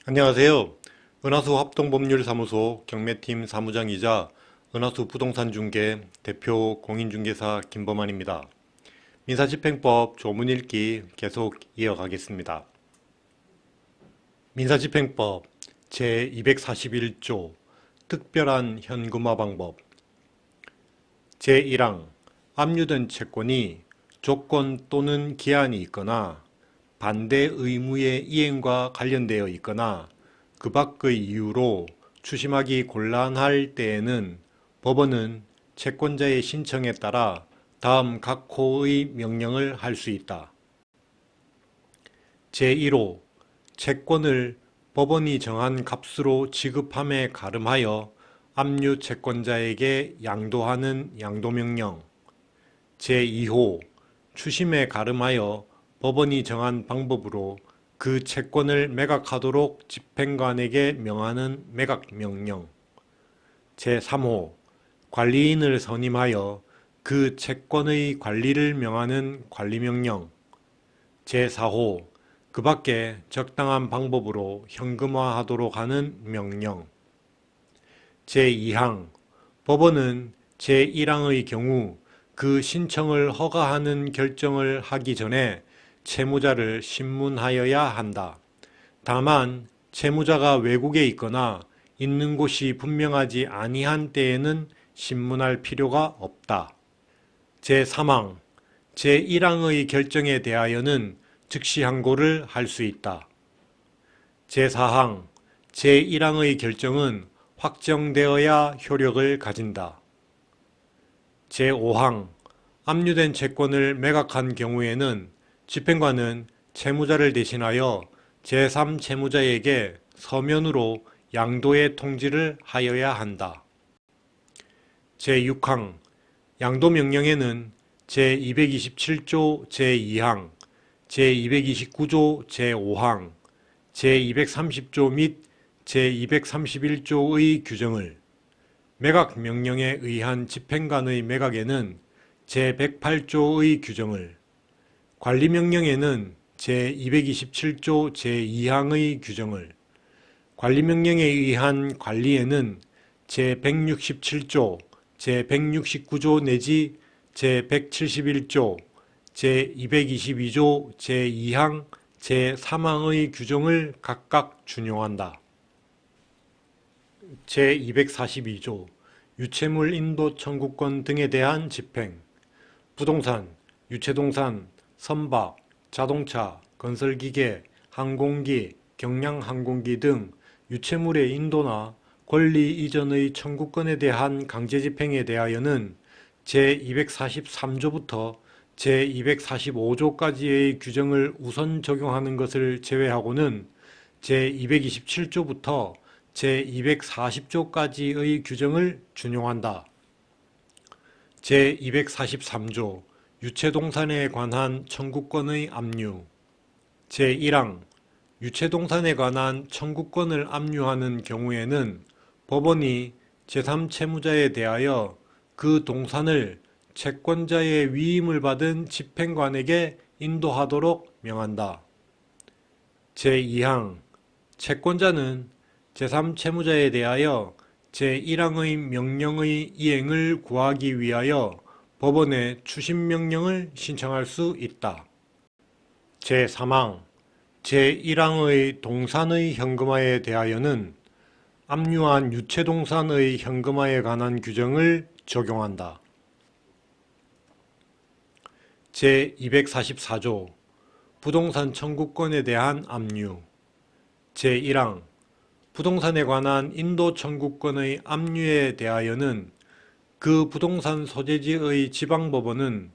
안녕하세요. 은하수 합동법률사무소 경매팀 사무장이자 은하수 부동산중개 대표 공인중개사 김범환입니다. 민사집행법 조문 읽기 계속 이어가겠습니다. 민사집행법 제241조 특별한 현금화 방법 제1항 압류된 채권이 조건 또는 기한이 있거나 반대 의무의 이행과 관련되어 있거나 그 밖의 이유로 추심하기 곤란할 때에는 법원은 채권자의 신청에 따라 다음 각 호의 명령을 할 수 있다. 제1호 채권을 법원이 정한 값으로 지급함에 가름하여 압류 채권자에게 양도하는 양도명령. 제2호 추심에 가름하여 법원이 정한 방법으로 그 채권을 매각하도록 집행관에게 명하는 매각명령. 제3호 관리인을 선임하여 그 채권의 관리를 명하는 관리명령. 제4호 그 밖에 적당한 방법으로 현금화하도록 하는 명령. 제2항 법원은 제1항의 경우 그 신청을 허가하는 결정을 하기 전에 채무자를 신문하여야 한다. 다만 채무자가 외국에 있거나 있는 곳이 분명하지 아니한 때에는 신문할 필요가 없다. 제3항 제1항의 결정에 대하여는 즉시 항고를 할 수 있다. 제4항 제1항의 결정은 확정되어야 효력을 가진다. 제5항 압류된 채권을 매각한 경우에는 집행관은 채무자를 대신하여 제3채무자에게 서면으로 양도의 통지를 하여야 한다. 제6항 양도명령에는 제227조 제2항, 제229조 제5항, 제230조 및 제231조의 규정을, 매각명령에 의한 집행관의 매각에는 제108조의 규정을, 관리명령에는 제227조 제2항의 규정을, 관리명령에 의한 관리에는 제167조, 제169조 내지 제171조, 제222조 제2항, 제3항의 규정을 각각 준용한다. 제242조 유체물 인도 청구권 등에 대한 집행. 부동산, 유체동산, 선박, 자동차, 건설기계, 항공기, 경량항공기 등 유체물의 인도나 권리 이전의 청구권에 대한 강제집행에 대하여는 제243조부터 제245조까지의 규정을 우선 적용하는 것을 제외하고는 제227조부터 제240조까지의 규정을 준용한다. 제243조 유체동산에 관한 청구권의 압류. 제1항 유체동산에 관한 청구권을 압류하는 경우에는 법원이 제3채무자에 대하여 그 동산을 채권자의 위임을 받은 집행관에게 인도하도록 명한다. 제2항 채권자는 제3채무자에 대하여 제1항의 명령의 이행을 구하기 위하여 법원에 추심명령을 신청할 수 있다. 제3항 제1항의 동산의 현금화에 대하여는 압류한 유체동산의 현금화에 관한 규정을 적용한다. 제244조 부동산 청구권에 대한 압류. 제1항 부동산에 관한 인도 청구권의 압류에 대하여는 그 부동산 소재지의 지방법원은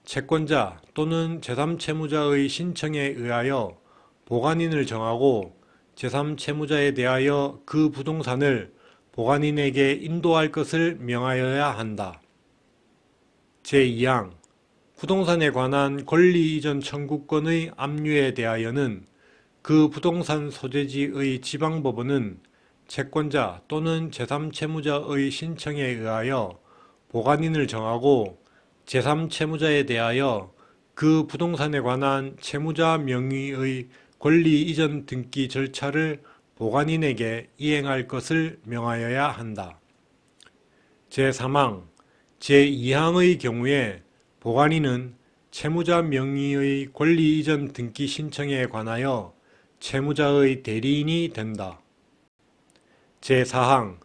채권자 또는 제3채무자의 신청에 의하여 보관인을 정하고 제3채무자에 대하여 그 부동산을 보관인에게 인도할 것을 명하여야 한다. 제2항 부동산에 관한 권리 이전 청구권의 압류에 대하여는 그 부동산 소재지의 지방법원은 채권자 또는 제3채무자의 신청에 의하여 보관인을 정하고 제3채무자에 대하여 그 부동산에 관한 채무자 명의의 권리 이전 등기 절차를 보관인에게 이행할 것을 명하여야 한다. 제3항 제2항의 경우에 보관인은 채무자 명의의 권리 이전 등기 신청에 관하여 채무자의 대리인이 된다. 제4항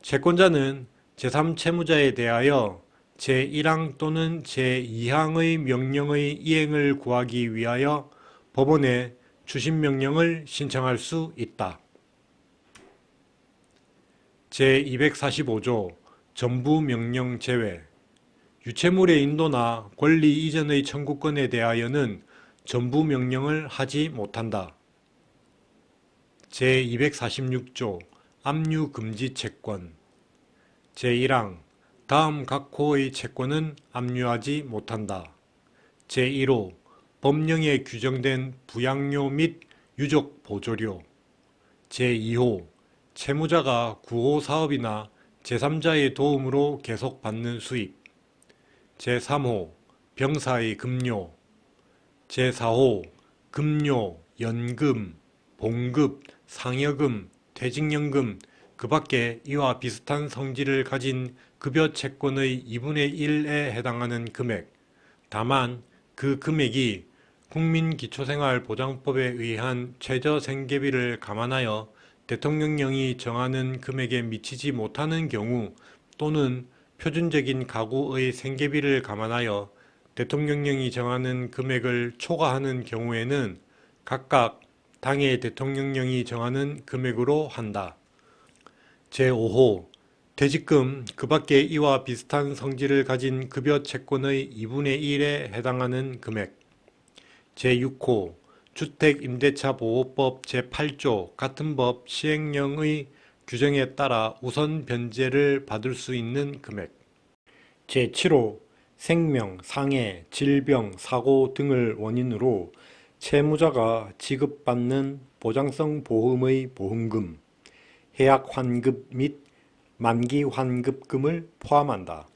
채권자는 제3채무자에 대하여 제1항 또는 제2항의 명령의 이행을 구하기 위하여 법원에 추심명령을 신청할 수 있다. 제245조 전부명령 제외 유채물의 인도나 권리 이전의 청구권에 대하여는 전부명령을 하지 못한다. 제246조 압류금지 채권 제1항 다음 각 호의 채권은 압류하지 못한다. 제1호 법령에 규정된 부양료 및 유족 보조료 제2호 채무자가 구호 사업이나 제3자의 도움으로 계속 받는 수입 제3호 병사의 급료 제4호 급료, 연금, 봉급, 상여금, 퇴직연금 그 밖에 이와 비슷한 성질을 가진 급여 채권의 2분의 1에 해당하는 금액 다만 그 금액이 국민기초생활보장법에 의한 최저생계비를 감안하여 대통령령이 정하는 금액에 미치지 못하는 경우 또는 표준적인 가구의 생계비를 감안하여 대통령령이 정하는 금액을 초과하는 경우에는 각각 당해 대통령령이 정하는 금액으로 한다. 제5호 퇴직금 그 밖에 이와 비슷한 성질을 가진 급여 채권의 2분의 1에 해당하는 금액 제6호 주택임대차보호법 제8조 같은 법 시행령의 규정에 따라 우선 변제를 받을 수 있는 금액 제7호 생명, 상해, 질병, 사고 등을 원인으로 채무자가 지급받는 보장성 보험의 보험금, 해약 환급 및 만기 환급금을 포함한다.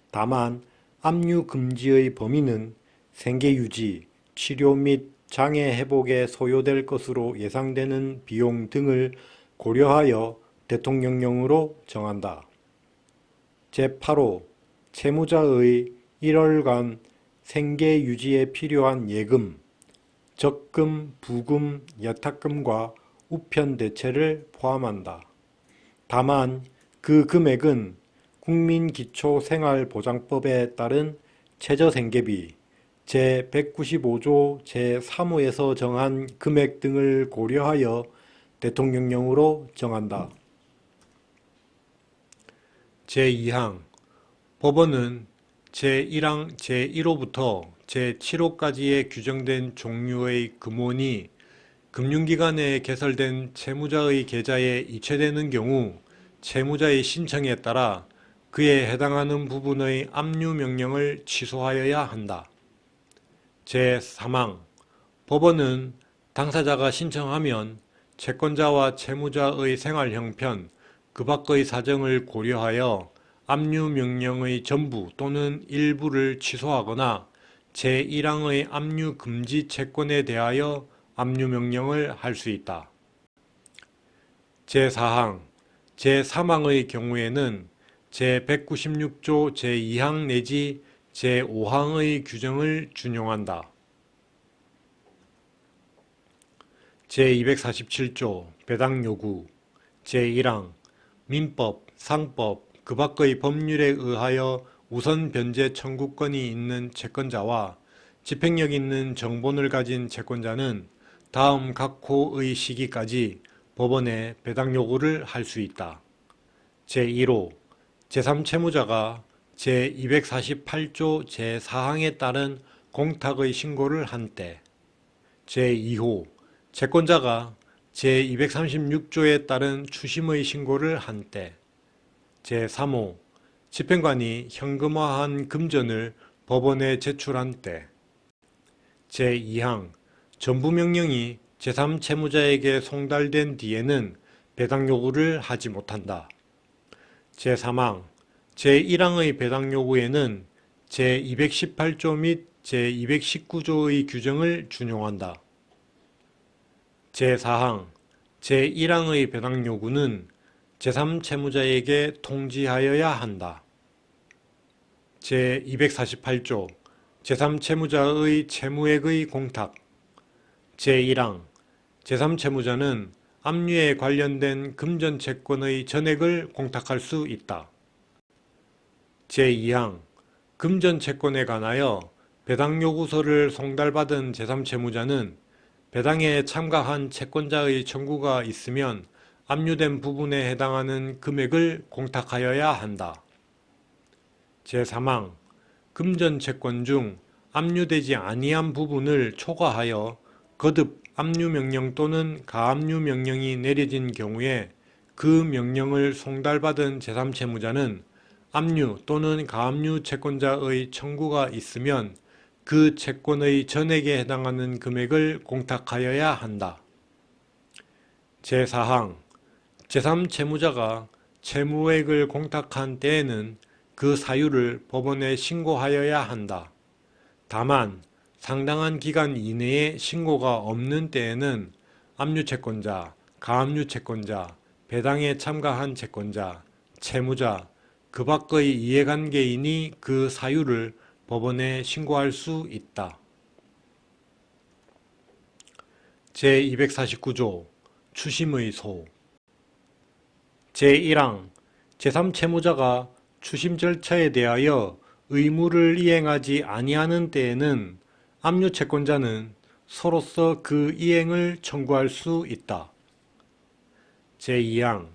다만 압류 금지의 범위는 생계 유지, 치료 및 장애 회복에 소요될 것으로 예상되는 비용 등을 고려하여 대통령령으로 정한다. 제8호 채무자의 1월간 생계 유지에 필요한 예금, 적금, 부금, 여탁금과 우편 대체를 포함한다. 다만 그 금액은 국민기초생활보장법에 따른 최저생계비 제195조 제3호에서 정한 금액 등을 고려하여 대통령령으로 정한다. 제2항 법원은 제1항 제1호부터 제7호까지에 규정된 종류의 금원이 금융기관에 개설된 채무자의 계좌에 이체되는 경우 채무자의 신청에 따라 그에 해당하는 부분의 압류명령을 취소하여야 한다. 제3항 법원은 당사자가 신청하면 채권자와 채무자의 생활 형편, 그 밖의 사정을 고려하여 압류명령의 전부 또는 일부를 취소하거나 제1항의 압류 금지 채권에 대하여 압류명령을 할 수 있다. 제4항 제3항의 경우에는 제196조 제2항 내지 제5항의 규정을 준용한다. 제247조 배당요구 제1항 민법, 상법, 그 밖의 법률에 의하여 우선 변제 청구권이 있는 채권자와 집행력 있는 정본을 가진 채권자는 다음 각 호의 시기까지 법원에 배당 요구를 할 수 있다. 제1호 제3채무자가 제248조 제4항에 따른 공탁의 신고를 한 때 제2호 채권자가 제236조에 따른 추심의 신고를 한 때 제3호 집행관이 현금화한 금전을 법원에 제출한 때 제2항 전부명령이 제3채무자에게 송달된 뒤에는 배당 요구를 하지 못한다. 제3항 제1항의 배당 요구에는 제218조 및 제219조의 규정을 준용한다. 제4항 제1항의 배당 요구는 제3채무자에게 통지하여야 한다. 제248조 제3채무자의 채무액의 공탁. 제1항 제3채무자는 압류에 관련된 금전채권의 전액을 공탁할 수 있다. 제2항 금전채권에 관하여 배당요구서를 송달받은 제3채무자는 배당에 참가한 채권자의 청구가 있으면 압류된 부분에 해당하는 금액을 공탁하여야 한다. 제3항 금전채권 중 압류되지 아니한 부분을 초과하여 거듭 압류명령 또는 가압류명령이 내려진 경우에 그 명령을 송달받은 제3채무자는 압류 또는 가압류 채권자의 청구가 있으면 그 채권의 전액에 해당하는 금액을 공탁하여야 한다. 제4항 제3채무자가 채무액을 공탁한 때에는 그 사유를 법원에 신고하여야 한다. 다만 상당한 기간 이내에 신고가 없는 때에는 압류채권자, 가압류채권자, 배당에 참가한 채권자, 채무자, 그 밖의 이해관계인이 그 사유를 법원에 신고할 수 있다. 제249조 추심의 소. 제1항 제3채무자가 추심 절차에 대하여 의무를 이행하지 아니하는 때에는 압류채권자는 소로서 그 이행을 청구할 수 있다. 제2항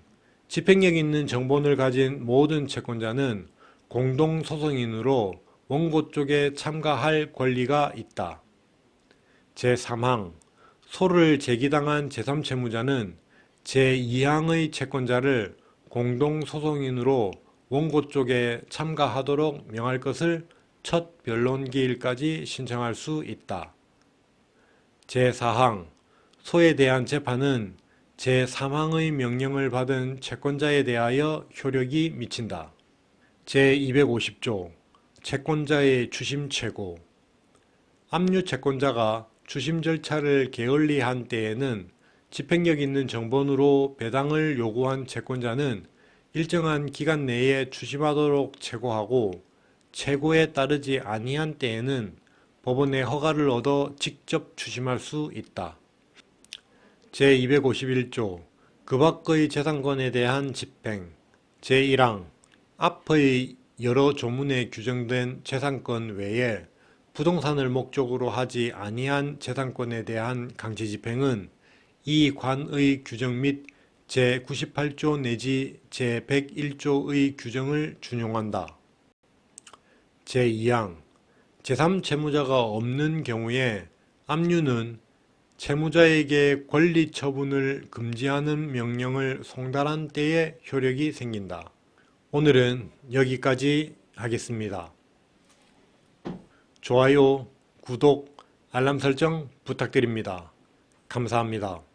집행력 있는 정본을 가진 모든 채권자는 공동소송인으로 원고 쪽에 참가할 권리가 있다. 제3항 소를 제기당한 제3채무자는 제2항의 채권자를 공동소송인으로 원고 쪽에 참가하도록 명할 것을 첫 변론기일까지 신청할 수 있다. 제4항 소에 대한 재판은 제3항의 명령을 받은 채권자에 대하여 효력이 미친다. 제250조 채권자의 추심 최고. 압류 채권자가 추심 절차를 게을리한 때에는 집행력 있는 정본으로 배당을 요구한 채권자는 일정한 기간 내에 추심하도록 최고하고, 최고에 따르지 아니한 때에는 법원의 허가를 얻어 직접 추심할 수 있다. 제251조 그 밖의 재산권에 대한 집행. 제1항 앞의 여러 조문에 규정된 재산권 외에 부동산을 목적으로 하지 아니한 재산권에 대한 강제집행은 이 관의 규정 및 제98조 내지 제101조의 규정을 준용한다. 제2항 제3채무자가 없는 경우에 압류는 채무자에게 권리 처분을 금지하는 명령을 송달한 때에 효력이 생긴다. 오늘은 여기까지 하겠습니다. 좋아요, 구독, 알람 설정 부탁드립니다. 감사합니다.